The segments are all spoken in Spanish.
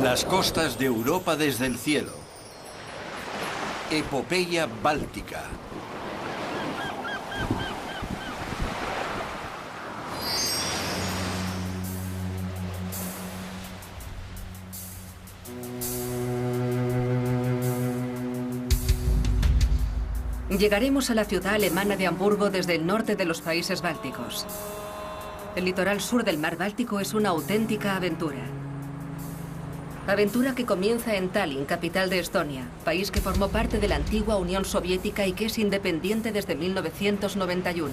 Las costas de Europa desde el cielo. Epopeya báltica. Llegaremos a la ciudad alemana de Hamburgo desde el norte de los países bálticos. El litoral sur del mar Báltico es una auténtica aventura. Aventura que comienza en Tallinn, capital de Estonia, país que formó parte de la antigua Unión Soviética y que es independiente desde 1991.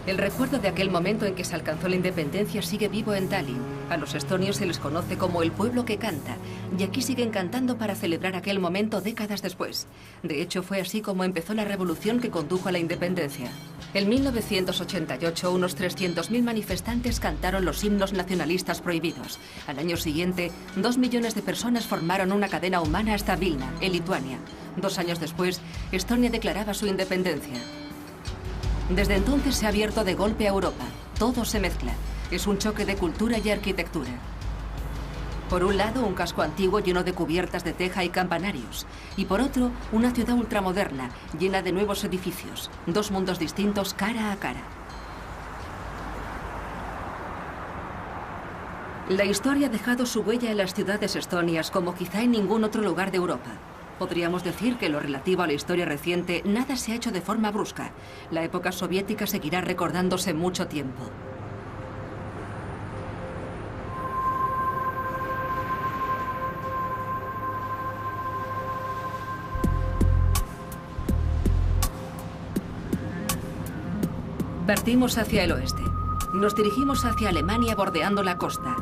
El recuerdo de aquel momento en que se alcanzó la independencia sigue vivo en Tallinn. A los estonios se les conoce como el pueblo que canta, y aquí siguen cantando para celebrar aquel momento décadas después. De hecho, fue así como empezó la revolución que condujo a la independencia. En 1988, unos 300.000 manifestantes cantaron los himnos nacionalistas prohibidos. Al año siguiente, 2 millones de personas formaron una cadena humana hasta Vilna, en Lituania. 2 años después, Estonia declaraba su independencia. Desde entonces se ha abierto de golpe a Europa. Todo se mezcla. Es un choque de cultura y arquitectura. Por un lado, un casco antiguo lleno de cubiertas de teja y campanarios. Y por otro, una ciudad ultramoderna, llena de nuevos edificios. 2 mundos distintos cara a cara. La historia ha dejado su huella en las ciudades estonias como quizá en ningún otro lugar de Europa. Podríamos decir que en lo relativo a la historia reciente, nada se ha hecho de forma brusca. La época soviética seguirá recordándose mucho tiempo. Partimos hacia el oeste. Nos dirigimos hacia Alemania bordeando la costa.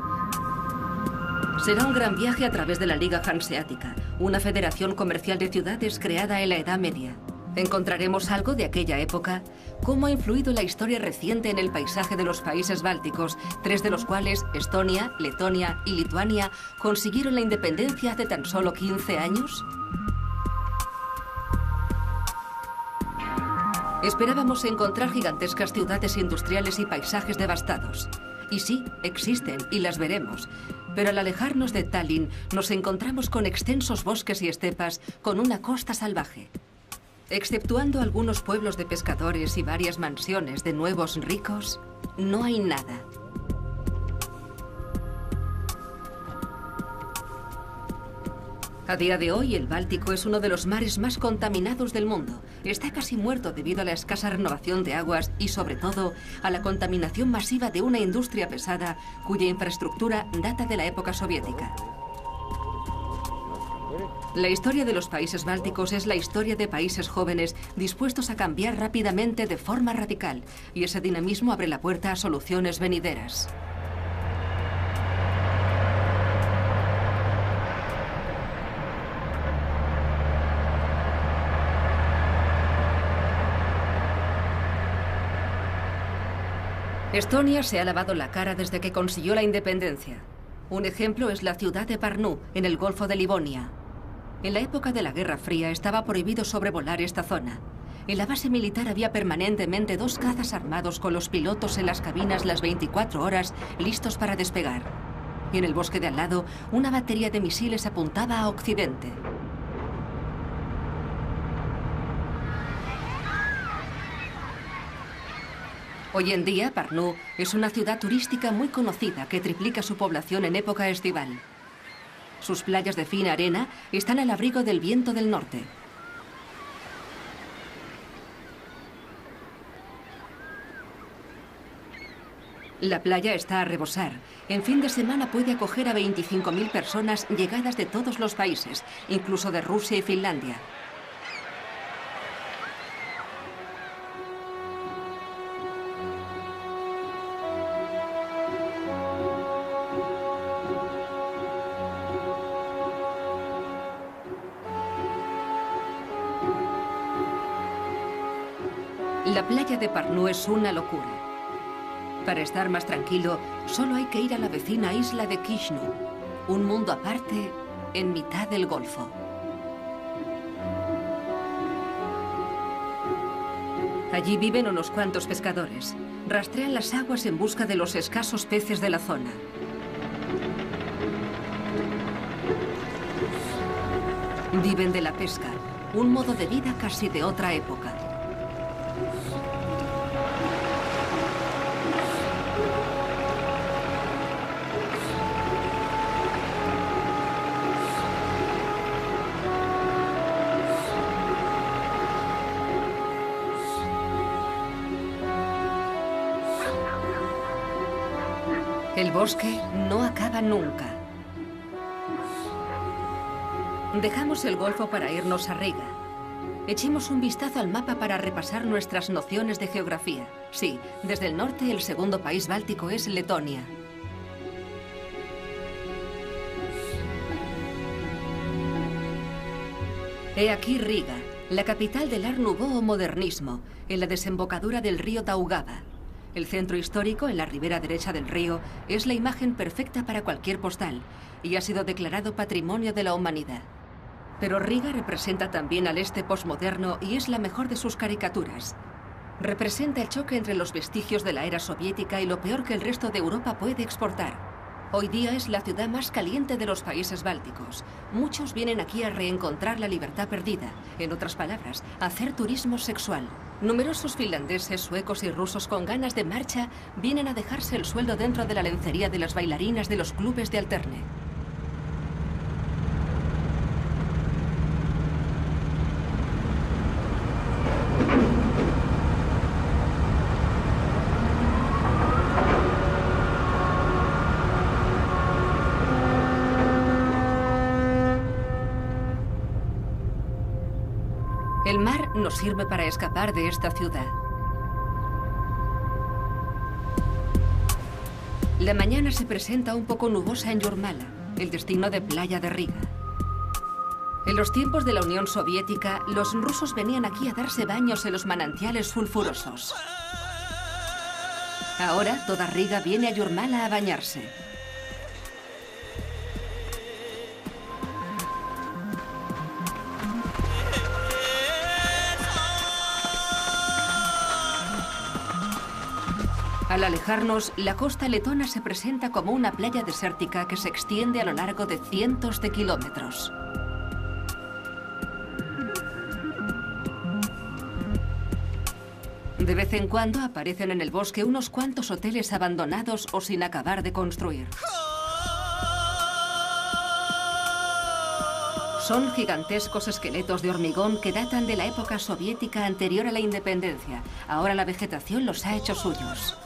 Será un gran viaje a través de la Liga Hanseática, una federación comercial de ciudades creada en la Edad Media. ¿Encontraremos algo de aquella época? ¿Cómo ha influido la historia reciente en el paisaje de los países bálticos, 3 de los cuales, Estonia, Letonia y Lituania, consiguieron la independencia hace tan solo 15 años? Esperábamos encontrar gigantescas ciudades industriales y paisajes devastados. Y sí, existen y las veremos. Pero al alejarnos de Tallinn, nos encontramos con extensos bosques y estepas, con una costa salvaje. Exceptuando algunos pueblos de pescadores y varias mansiones de nuevos ricos, no hay nada. A día de hoy, el Báltico es uno de los mares más contaminados del mundo. Está casi muerto debido a la escasa renovación de aguas y, sobre todo, a la contaminación masiva de una industria pesada cuya infraestructura data de la época soviética. La historia de los países bálticos es la historia de países jóvenes dispuestos a cambiar rápidamente de forma radical, y ese dinamismo abre la puerta a soluciones venideras. Estonia se ha lavado la cara desde que consiguió la independencia. Un ejemplo es la ciudad de Pärnu, en el Golfo de Livonia. En la época de la Guerra Fría estaba prohibido sobrevolar esta zona. En la base militar había permanentemente 2 cazas armados con los pilotos en las cabinas las 24 horas, listos para despegar. Y en el bosque de al lado, una batería de misiles apuntaba a Occidente. Hoy en día, Pärnu es una ciudad turística muy conocida que triplica su población en época estival. Sus playas de fina arena están al abrigo del viento del norte. La playa está a rebosar. En fin de semana puede acoger a 25.000 personas llegadas de todos los países, incluso de Rusia y Finlandia. La playa de Pärnu es una locura. Para estar más tranquilo, solo hay que ir a la vecina isla de Kishnu, un mundo aparte en mitad del Golfo. Allí viven unos cuantos pescadores. Rastrean las aguas en busca de los escasos peces de la zona. Viven de la pesca, un modo de vida casi de otra época. El bosque no acaba nunca. Dejamos el golfo para irnos a Riga. Echemos un vistazo al mapa para repasar nuestras nociones de geografía. Sí, desde el norte el segundo país báltico es Letonia. He aquí Riga, la capital del Art Nouveau o modernismo, en la desembocadura del río Daugava. El centro histórico, en la ribera derecha del río, es la imagen perfecta para cualquier postal y ha sido declarado Patrimonio de la Humanidad. Pero Riga representa también al este posmoderno y es la mejor de sus caricaturas. Representa el choque entre los vestigios de la era soviética y lo peor que el resto de Europa puede exportar. Hoy día es la ciudad más caliente de los países bálticos. Muchos vienen aquí a reencontrar la libertad perdida, en otras palabras, a hacer turismo sexual. Numerosos finlandeses, suecos y rusos con ganas de marcha vienen a dejarse el sueldo dentro de la lencería de las bailarinas de los clubes de alterne. El mar nos sirve para escapar de esta ciudad. La mañana se presenta un poco nubosa en Jurmala, el destino de playa de Riga. En los tiempos de la Unión Soviética, los rusos venían aquí a darse baños en los manantiales sulfurosos. Ahora toda Riga viene a Jurmala a bañarse. Al alejarnos, la costa letona se presenta como una playa desértica que se extiende a lo largo de cientos de kilómetros. De vez en cuando aparecen en el bosque unos cuantos hoteles abandonados o sin acabar de construir. Son gigantescos esqueletos de hormigón que datan de la época soviética anterior a la independencia. Ahora la vegetación los ha hecho suyos.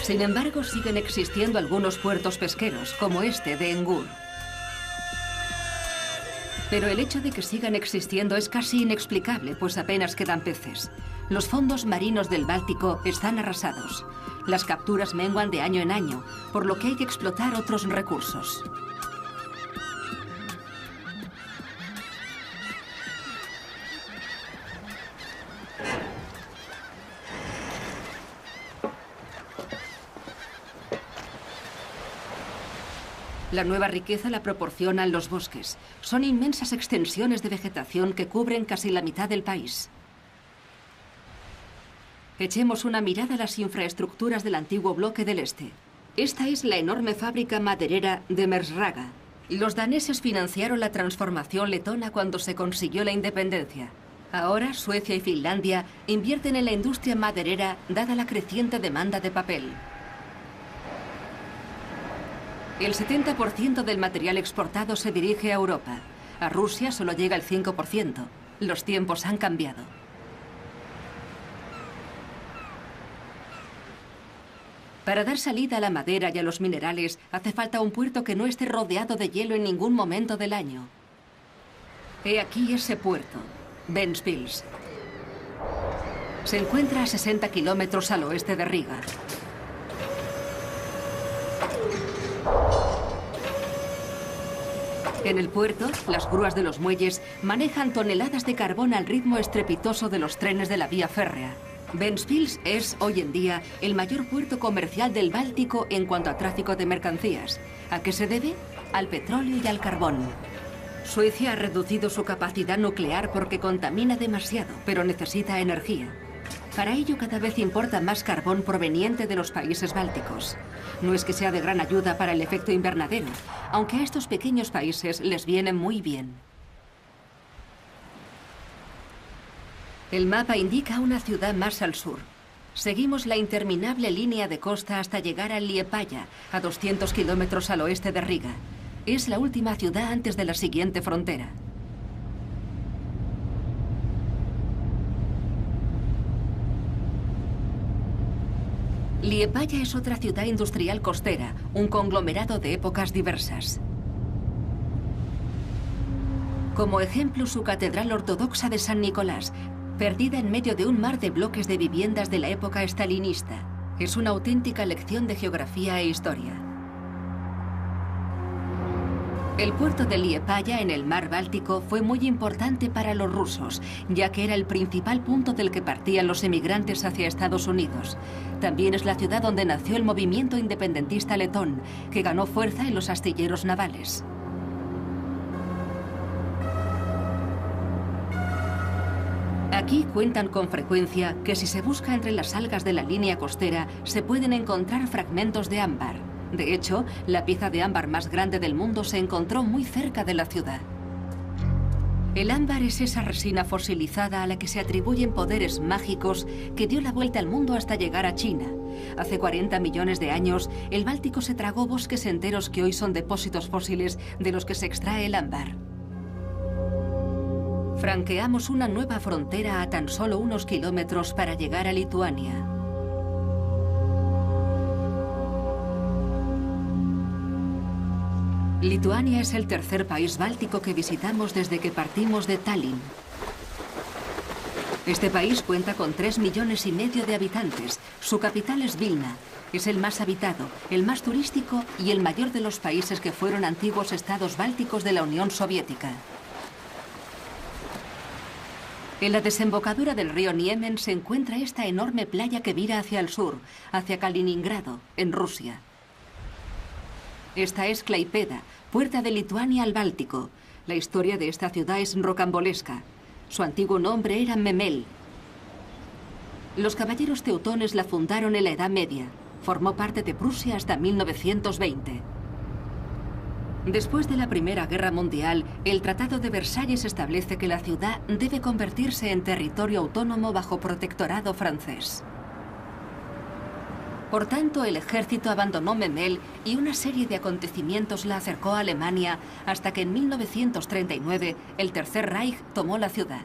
Sin embargo, siguen existiendo algunos puertos pesqueros, como este de Engur. Pero el hecho de que sigan existiendo es casi inexplicable, pues apenas quedan peces. Los fondos marinos del Báltico están arrasados. Las capturas menguan de año en año, por lo que hay que explotar otros recursos. La nueva riqueza la proporcionan los bosques. Son inmensas extensiones de vegetación que cubren casi la mitad del país. Echemos una mirada a las infraestructuras del antiguo bloque del Este. Esta es la enorme fábrica maderera de Mersraga. Los daneses financiaron la transformación letona cuando se consiguió la independencia. Ahora Suecia y Finlandia invierten en la industria maderera dada la creciente demanda de papel. El 70% del material exportado se dirige a Europa. A Rusia solo llega el 5%. Los tiempos han cambiado. Para dar salida a la madera y a los minerales, hace falta un puerto que no esté rodeado de hielo en ningún momento del año. He aquí ese puerto, Ventspils. Se encuentra a 60 kilómetros al oeste de Riga. En el puerto, las grúas de los muelles manejan toneladas de carbón al ritmo estrepitoso de los trenes de la vía férrea. Ventspils es, hoy en día, el mayor puerto comercial del Báltico en cuanto a tráfico de mercancías. ¿A qué se debe? Al petróleo y al carbón. Suecia ha reducido su capacidad nuclear porque contamina demasiado, pero necesita energía. Para ello cada vez importa más carbón proveniente de los países bálticos. No es que sea de gran ayuda para el efecto invernadero, aunque a estos pequeños países les viene muy bien. El mapa indica una ciudad más al sur. Seguimos la interminable línea de costa hasta llegar a Liepāja, a 200 kilómetros al oeste de Riga. Es la última ciudad antes de la siguiente frontera. Liepāja es otra ciudad industrial costera, un conglomerado de épocas diversas. Como ejemplo, su catedral ortodoxa de San Nicolás, perdida en medio de un mar de bloques de viviendas de la época estalinista. Es una auténtica lección de geografía e historia. El puerto de Liepāja en el mar Báltico fue muy importante para los rusos, ya que era el principal punto del que partían los emigrantes hacia Estados Unidos. También es la ciudad donde nació el movimiento independentista letón, que ganó fuerza en los astilleros navales. Aquí cuentan con frecuencia que si se busca entre las algas de la línea costera se pueden encontrar fragmentos de ámbar. De hecho, la pieza de ámbar más grande del mundo se encontró muy cerca de la ciudad. El ámbar es esa resina fosilizada a la que se atribuyen poderes mágicos que dio la vuelta al mundo hasta llegar a China. Hace 40 millones de años, el Báltico se tragó bosques enteros que hoy son depósitos fósiles de los que se extrae el ámbar. Franqueamos una nueva frontera a tan solo unos kilómetros para llegar a Lituania. Lituania es el tercer país báltico que visitamos desde que partimos de Tallinn. Este país cuenta con 3,5 millones de habitantes. Su capital es Vilna. Es el más habitado, el más turístico y el mayor de los países que fueron antiguos estados bálticos de la Unión Soviética. En la desembocadura del río Niemen se encuentra esta enorme playa que mira hacia el sur, hacia Kaliningrado, en Rusia. Esta es Klaipėda, puerta de Lituania al Báltico. La historia de esta ciudad es rocambolesca. Su antiguo nombre era Memel. Los caballeros teutones la fundaron en la Edad Media. Formó parte de Prusia hasta 1920. Después de la Primera Guerra Mundial, el Tratado de Versalles establece que la ciudad debe convertirse en territorio autónomo bajo protectorado francés. Por tanto, el ejército abandonó Memel y una serie de acontecimientos la acercó a Alemania hasta que en 1939 el Tercer Reich tomó la ciudad.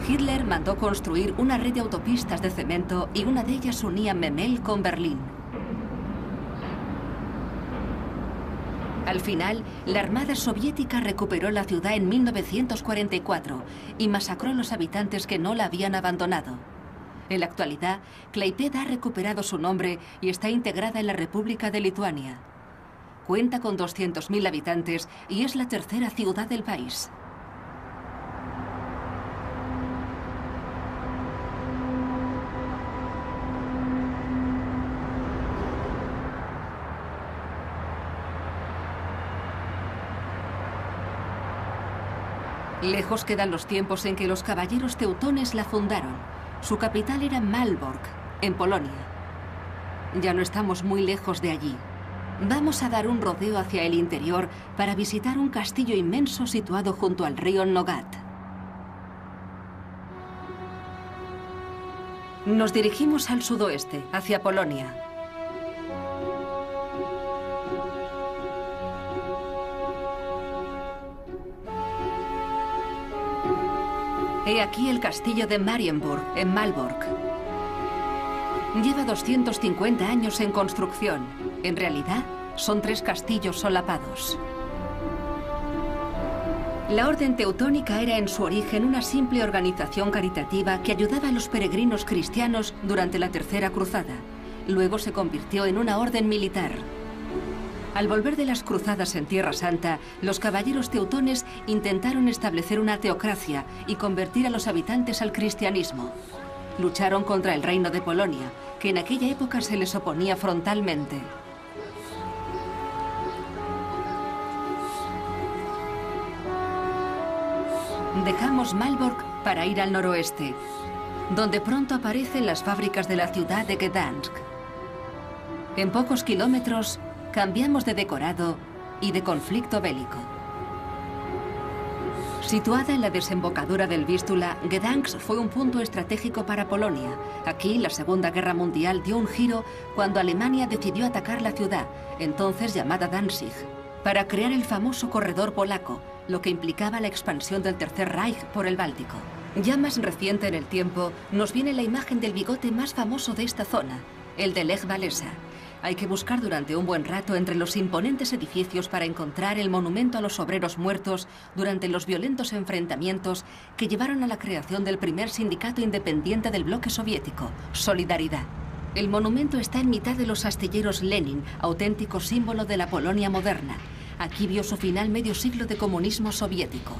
Hitler mandó construir una red de autopistas de cemento y una de ellas unía Memel con Berlín. Al final, la Armada Soviética recuperó la ciudad en 1944 y masacró a los habitantes que no la habían abandonado. En la actualidad, Klaipėda ha recuperado su nombre y está integrada en la República de Lituania. Cuenta con 200.000 habitantes y es la tercera ciudad del país. Lejos quedan los tiempos en que los caballeros teutones la fundaron. Su capital era Malbork, en Polonia. Ya no estamos muy lejos de allí. Vamos a dar un rodeo hacia el interior para visitar un castillo inmenso situado junto al río Nogat. Nos dirigimos al sudoeste, hacia Polonia. He aquí el castillo de Marienburg, en Malbork. Lleva 250 años en construcción. En realidad, son 3 castillos solapados. La Orden Teutónica era en su origen una simple organización caritativa que ayudaba a los peregrinos cristianos durante la Tercera Cruzada. Luego se convirtió en una orden militar. Al volver de las cruzadas en Tierra Santa, los caballeros teutones intentaron establecer una teocracia y convertir a los habitantes al cristianismo. Lucharon contra el reino de Polonia, que en aquella época se les oponía frontalmente. Dejamos Malbork para ir al noroeste, donde pronto aparecen las fábricas de la ciudad de Gdansk. En pocos kilómetros cambiamos de decorado y de conflicto bélico. Situada en la desembocadura del Vístula, Gdansk fue un punto estratégico para Polonia. Aquí, la Segunda Guerra Mundial dio un giro cuando Alemania decidió atacar la ciudad, entonces llamada Danzig, para crear el famoso corredor polaco, lo que implicaba la expansión del Tercer Reich por el Báltico. Ya más reciente en el tiempo, nos viene la imagen del bigote más famoso de esta zona, el de Lech Walesa. Hay que buscar durante un buen rato entre los imponentes edificios para encontrar el monumento a los obreros muertos durante los violentos enfrentamientos que llevaron a la creación del primer sindicato independiente del bloque soviético, Solidaridad. El monumento está en mitad de los astilleros Lenin, auténtico símbolo de la Polonia moderna. Aquí vio su final medio siglo de comunismo soviético.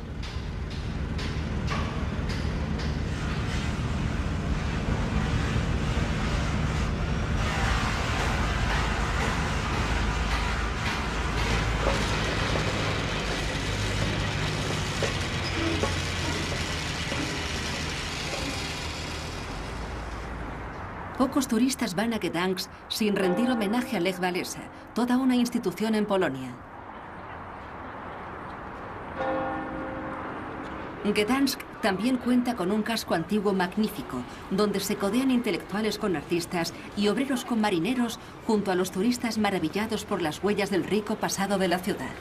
Pocos turistas van a Gdansk sin rendir homenaje a Lech Walesa, toda una institución en Polonia. Gdansk también cuenta con un casco antiguo magnífico, donde se codean intelectuales con artistas y obreros con marineros, junto a los turistas maravillados por las huellas del rico pasado de la ciudad.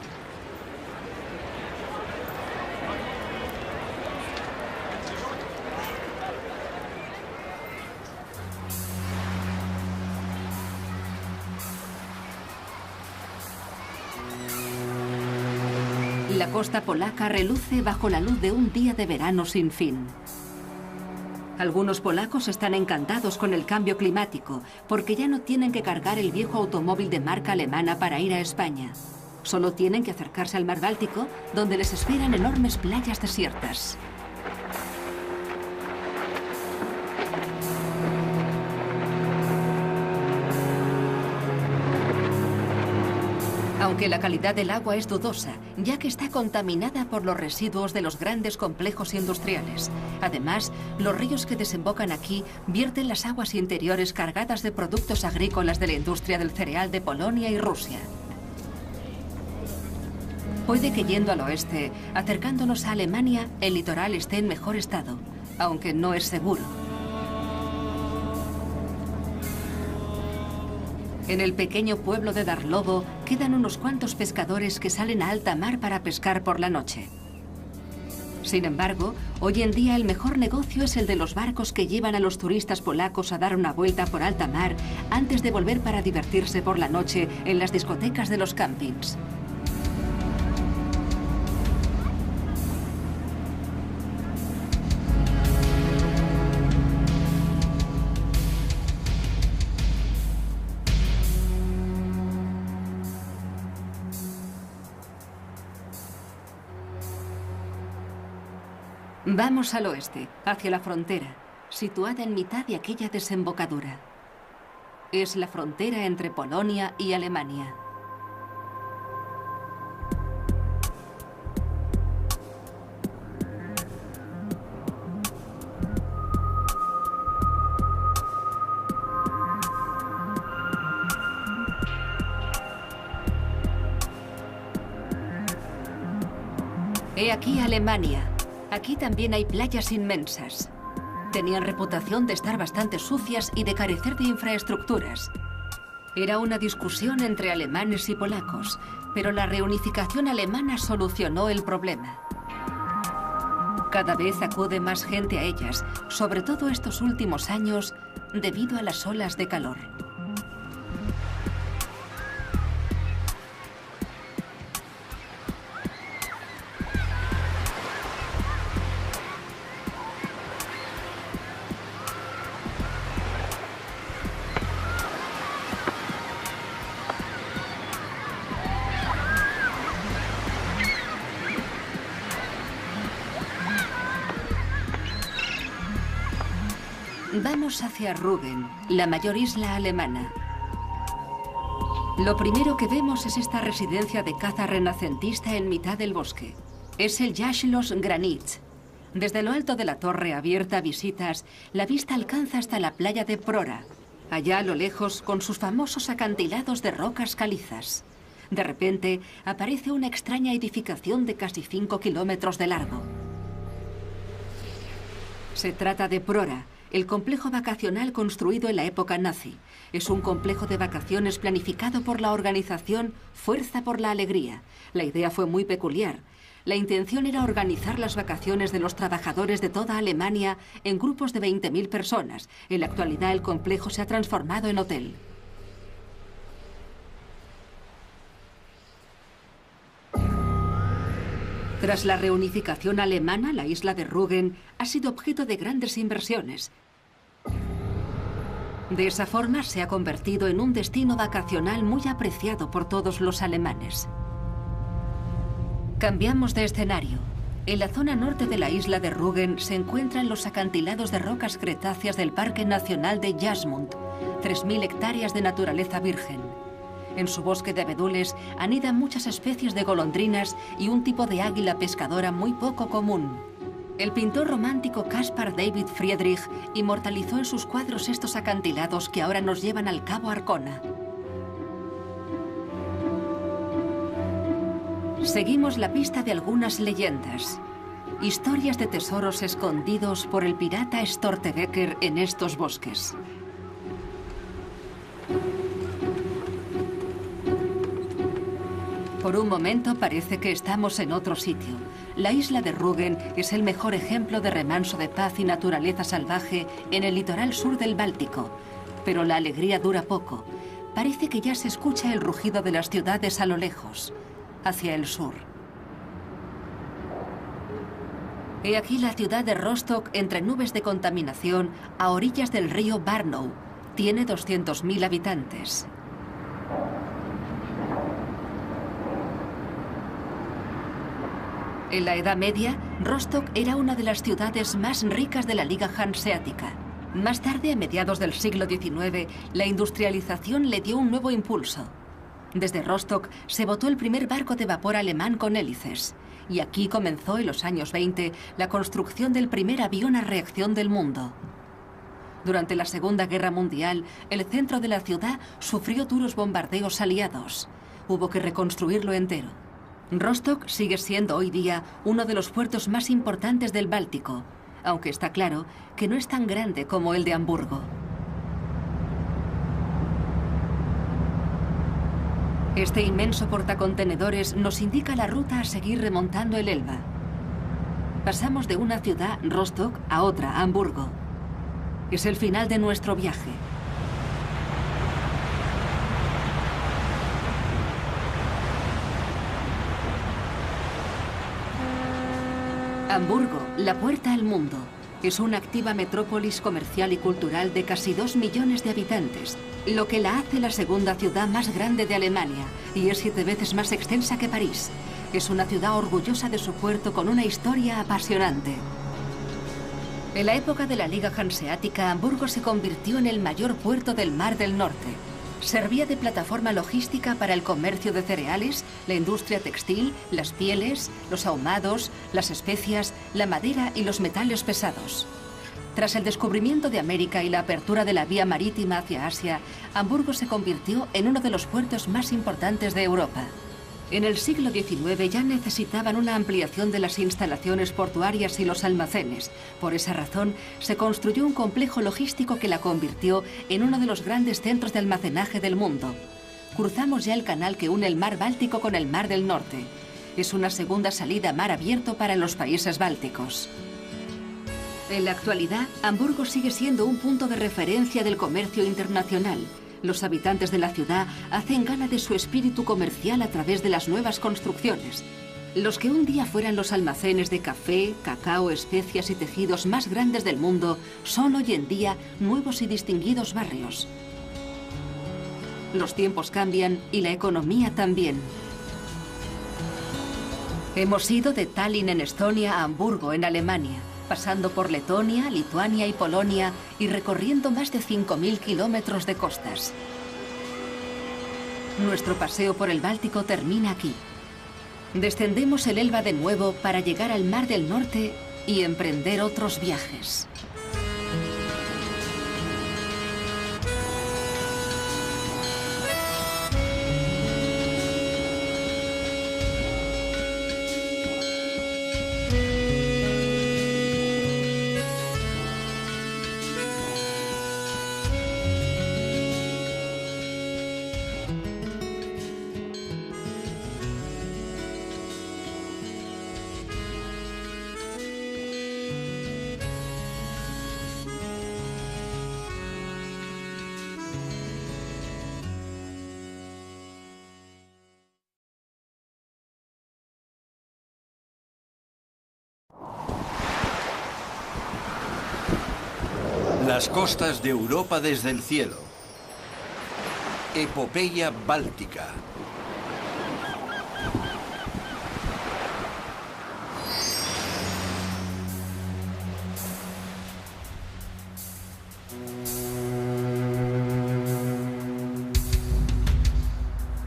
La costa polaca reluce bajo la luz de un día de verano sin fin. Algunos polacos están encantados con el cambio climático, porque ya no tienen que cargar el viejo automóvil de marca alemana para ir a España. Solo tienen que acercarse al mar Báltico, donde les esperan enormes playas desiertas. Aunque la calidad del agua es dudosa, ya que está contaminada por los residuos de los grandes complejos industriales. Además, los ríos que desembocan aquí vierten las aguas interiores cargadas de productos agrícolas de la industria del cereal de Polonia y Rusia. Puede que yendo al oeste, acercándonos a Alemania, el litoral esté en mejor estado, aunque no es seguro. En el pequeño pueblo de Darlovo quedan unos cuantos pescadores que salen a alta mar para pescar por la noche. Sin embargo, hoy en día el mejor negocio es el de los barcos que llevan a los turistas polacos a dar una vuelta por alta mar antes de volver para divertirse por la noche en las discotecas de los campings. Vamos al oeste, hacia la frontera, situada en mitad de aquella desembocadura. Es la frontera entre Polonia y Alemania. He aquí Alemania. Aquí también hay playas inmensas. Tenían reputación de estar bastante sucias y de carecer de infraestructuras. Era una discusión entre alemanes y polacos, pero la reunificación alemana solucionó el problema. Cada vez acude más gente a ellas, sobre todo estos últimos años, debido a las olas de calor. Vamos hacia Rügen, la mayor isla alemana. Lo primero que vemos es esta residencia de caza renacentista en mitad del bosque. Es el Jagdschloss Granitz, Desde lo alto de la torre abierta a visitas, la vista alcanza hasta la playa de Prora, allá a lo lejos con sus famosos acantilados de rocas calizas. De repente, aparece una extraña edificación de casi 5 kilómetros de largo. Se trata de Prora, el complejo vacacional construido en la época nazi. Es un complejo de vacaciones planificado por la organización Fuerza por la Alegría. La idea fue muy peculiar. La intención era organizar las vacaciones de los trabajadores de toda Alemania en grupos de 20.000 personas. En la actualidad el complejo se ha transformado en hotel. Tras la reunificación alemana, la isla de Rügen ha sido objeto de grandes inversiones. De esa forma se ha convertido en un destino vacacional muy apreciado por todos los alemanes. Cambiamos de escenario. En la zona norte de la isla de Rügen se encuentran los acantilados de rocas cretáceas del Parque Nacional de Jasmund, 3.000 hectáreas de naturaleza virgen. En su bosque de abedules anidan muchas especies de golondrinas y un tipo de águila pescadora muy poco común. El pintor romántico Caspar David Friedrich inmortalizó en sus cuadros estos acantilados que ahora nos llevan al Cabo Arcona. Seguimos la pista de algunas leyendas. Historias de tesoros escondidos por el pirata Stortebeker en estos bosques. Por un momento parece que estamos en otro sitio. La isla de Rügen es el mejor ejemplo de remanso de paz y naturaleza salvaje en el litoral sur del Báltico. Pero la alegría dura poco. Parece que ya se escucha el rugido de las ciudades a lo lejos, hacia el sur. He aquí la ciudad de Rostock entre nubes de contaminación a orillas del río Barnow. Tiene 200.000 habitantes. En la Edad Media, Rostock era una de las ciudades más ricas de la Liga Hanseática. Más tarde, a mediados del siglo XIX, la industrialización le dio un nuevo impulso. Desde Rostock se botó el primer barco de vapor alemán con hélices. Y aquí comenzó, en los años 20, la construcción del primer avión a reacción del mundo. Durante la Segunda Guerra Mundial, el centro de la ciudad sufrió duros bombardeos aliados. Hubo que reconstruirlo entero. Rostock sigue siendo hoy día uno de los puertos más importantes del Báltico, aunque está claro que no es tan grande como el de Hamburgo. Este inmenso portacontenedores nos indica la ruta a seguir remontando el Elba. Pasamos de una ciudad, Rostock, a otra, Hamburgo. Es el final de nuestro viaje. Hamburgo, la puerta al mundo, es una activa metrópolis comercial y cultural de casi 2 millones de habitantes, lo que la hace la segunda ciudad más grande de Alemania y es 7 veces más extensa que París. Es una ciudad orgullosa de su puerto con una historia apasionante. En la época de la Liga Hanseática, Hamburgo se convirtió en el mayor puerto del Mar del Norte. Servía de plataforma logística para el comercio de cereales, la industria textil, las pieles, los ahumados, las especias, la madera y los metales pesados. Tras el descubrimiento de América y la apertura de la vía marítima hacia Asia, Hamburgo se convirtió en uno de los puertos más importantes de Europa. En el siglo XIX ya necesitaban una ampliación de las instalaciones portuarias y los almacenes. Por esa razón, se construyó un complejo logístico que la convirtió en uno de los grandes centros de almacenaje del mundo. Cruzamos ya el canal que une el mar Báltico con el mar del Norte. Es una segunda salida a mar abierto para los países bálticos. En la actualidad, Hamburgo sigue siendo un punto de referencia del comercio internacional. Los habitantes de la ciudad hacen gala de su espíritu comercial a través de las nuevas construcciones. Los que un día fueran los almacenes de café, cacao, especias y tejidos más grandes del mundo son hoy en día nuevos y distinguidos barrios. Los tiempos cambian y la economía también. Hemos ido de Tallinn en Estonia a Hamburgo en Alemania, pasando por Letonia, Lituania y Polonia y recorriendo más de 5.000 kilómetros de costas. Nuestro paseo por el Báltico termina aquí. Descendemos el Elba de nuevo para llegar al Mar del Norte y emprender otros viajes. Las costas de Europa desde el cielo. Epopeya báltica.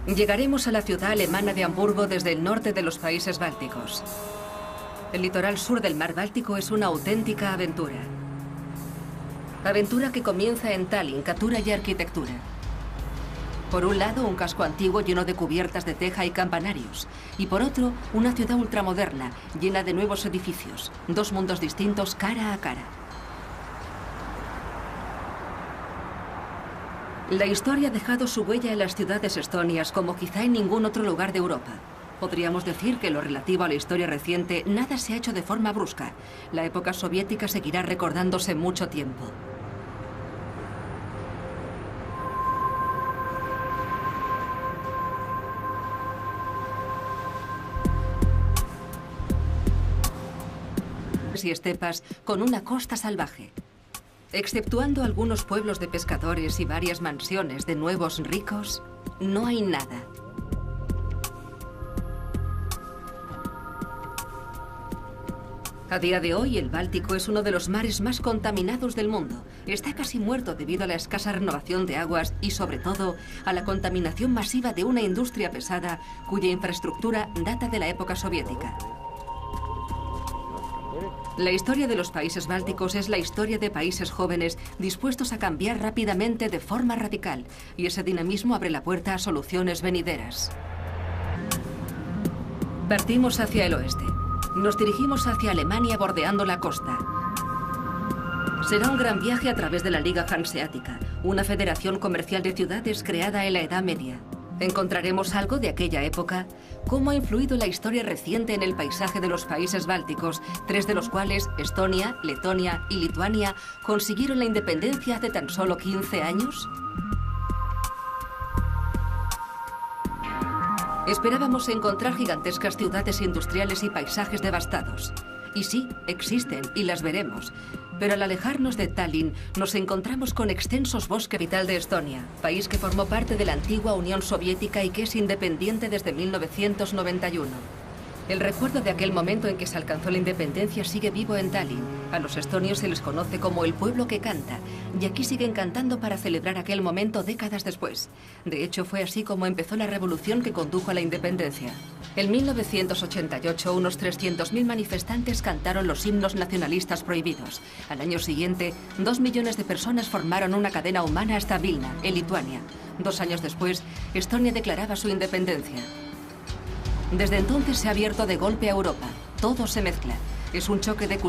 Llegaremos a la ciudad alemana de Hamburgo desde el norte de los países bálticos. El litoral sur del mar Báltico es una auténtica aventura. Aventura que comienza en Tallinn, cultura y arquitectura. Por un lado, un casco antiguo lleno de cubiertas de teja y campanarios. Y por otro, una ciudad ultramoderna, llena de nuevos edificios. Dos mundos distintos cara a cara. La historia ha dejado su huella en las ciudades estonias como quizá en ningún otro lugar de Europa. Podríamos decir que en lo relativo a la historia reciente, nada se ha hecho de forma brusca. La época soviética seguirá recordándose mucho tiempo. Y estepas con una costa salvaje. Exceptuando algunos pueblos de pescadores y varias mansiones de nuevos ricos, no hay nada. A día de hoy, el Báltico es uno de los mares más contaminados del mundo. Está casi muerto debido a la escasa renovación de aguas y, sobre todo, a la contaminación masiva de una industria pesada cuya infraestructura data de la época soviética. La historia de los países bálticos es la historia de países jóvenes dispuestos a cambiar rápidamente de forma radical, y ese dinamismo abre la puerta a soluciones venideras. Partimos hacia el oeste. Nos dirigimos hacia Alemania bordeando la costa. Será un gran viaje a través de la Liga Hanseática, una federación comercial de ciudades creada en la Edad Media. Encontraremos algo de aquella época, cómo ha influido la historia reciente en el paisaje de los países bálticos, tres de los cuales, Estonia, Letonia y Lituania, consiguieron la independencia hace tan solo 15 años. Esperábamos encontrar gigantescas ciudades industriales y paisajes devastados. Y sí, existen y las veremos. Pero al alejarnos de Tallinn, nos encontramos con extensos bosques. Capital de Estonia, país que formó parte de la antigua Unión Soviética y que es independiente desde 1991. El recuerdo de aquel momento en que se alcanzó la independencia sigue vivo en Tallinn. A los estonios se les conoce como el pueblo que canta, y aquí siguen cantando para celebrar aquel momento décadas después. De hecho, fue así como empezó la revolución que condujo a la independencia. En 1988, unos 300.000 manifestantes cantaron los himnos nacionalistas prohibidos. Al año siguiente, 2 millones de personas formaron una cadena humana hasta Vilna, en Lituania. 2 años después, Estonia declaraba su independencia. Desde entonces se ha abierto de golpe a Europa. Todo se mezcla. Es un choque de culturas.